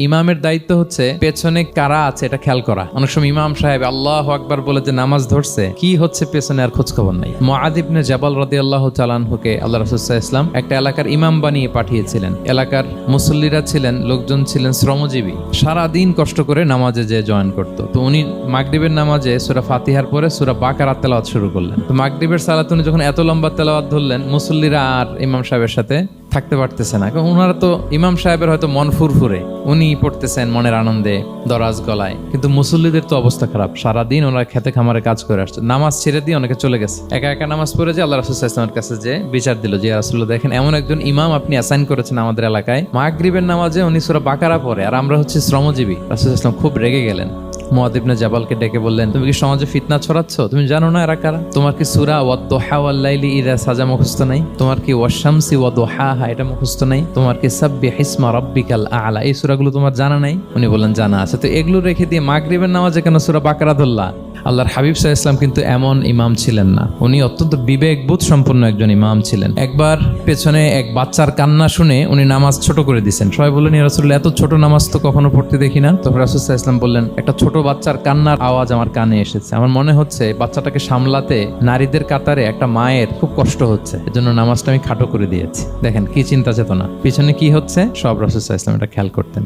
ইমামের দায়িত্ব হচ্ছে পেছনে কারা আছে এটা খেয়াল করা। অনেক সময় ইমাম সাহেব আল্লাহু আকবার বলে যে নামাজ ধরছে, কি হচ্ছে পেছনে আর খোঁজ খবর নাই। মুআয ইবনে জাবাল রাদিয়াল্লাহু তাআলা আনহুকে আল্লাহ রাসূল সাল্লাল্লাহু আলাইহি ওয়াসাল্লাম একটা এলাকার ইমাম বানিয়ে পাঠিয়েছিলেন। এলাকার মুসল্লিরা ছিলেন, লোকজন ছিলেন শ্রমজীবী, সারা দিন কষ্ট করে নামাজে যে জয়েন করত। তো উনি মাগরিবের নামাজে সূরা ফাতিহার পরে সূরা বাকারা তেলাওয়াত শুরু করলেন। তো মাগরিবের সালাতে উনি যখন এত লম্বা তেলাওয়াত ধরলেন, মুসল্লিরা আর ইমাম সাহেবের সাথে থাকতে পারতেছে না, কারণ ওনারা তো ইমাম সাহেবের হয়তো মন ফুরফুরে, উনি পড়তেছেন মনের আনন্দে দরাজ গলায়, কিন্তু মুসল্লিদের তো অবস্থা খারাপ। সারাদিন ওনারা খেতে খামারে কাজ করে আসছে, নামাজ ছেড়ে দিয়ে অনেকে চলে গেছে। একা একা নামাজ পড়ে যে আল্লাহ রাসূল সাল্লাল্লাহু আলাইহি ওয়াসাল্লামের কাছে যে বিচার দিল যে ইয়া রাসূলুল্লাহ, দেখেন এমন একজন ইমাম আপনি অ্যাসাইন করেছেন আমাদের এলাকায়, মাগরিবের নামাজে উনি সূরা বাকারা পড়ে আর আমরা হচ্ছে শ্রমজীবী। রাসূল সাল্লাল্লাহু আলাইহি ওয়াসাল্লাম খুব রেগে গেলেন। মুআয ইবনে জাবালকে ডেকে বললেন, তুমি কি সমাজে ফিতনা ছড়াচ্ছ? তুমি জানো না এরা কারা? তোমার কি সূরা ওয়াদ-দুহা ওয়াল-লাইলি ইযা সাজা মুখস্থ নাই? তোমার কি ওয়াশ-শামসি ওয়া-দুহাহা এটা মুখস্থ নাই? তোমার কি সাব্বিহিসমা রাব্বিকাল আ'লা এই সূরাগুলো তোমার জানা নাই? উনি বললেন জানা আছে। তো এগুলো রেখে দিয়ে মাগরিবের নামাজে কেন সূরা বাকারা ধরলা? আল্লাহর হাবিব সাল্লাল্লাহু আলাইহি ওয়াসাল্লাম কিন্তু এমন ইমাম ছিলেন না, উনি অত্যন্ত বিবেকবোধ সম্পন্ন একজন ইমাম ছিলেন। একবার পেছনে এক বাচ্চার কান্না শুনে উনি নামাজ ছোট করে দিয়েছেন। সবাই বললেন, ইয়া রাসূলুল্লাহ, এত ছোট নামাজ তো কখনো পড়তে দেখি না। তখন রাসূল সাল্লাল্লাহু আলাইহি ওয়াসাল্লাম বললেন, একটা ছোট বাচ্চার কান্নার আওয়াজ আমার কানে এসেছে, আমার মনে হচ্ছে বাচ্চাটাকে সামলাতে নারীদের কাতারে একটা মায়ের খুব কষ্ট হচ্ছে, এজন্য নামাজটা আমি খাটো করে দিয়েছি। দেখেন কি চিন্তা চেতনা, পিছনে কি হচ্ছে সব রাসূল সাল্লাল্লাহু আলাইহি ওয়াসাল্লাম এটা খেয়াল করতেন।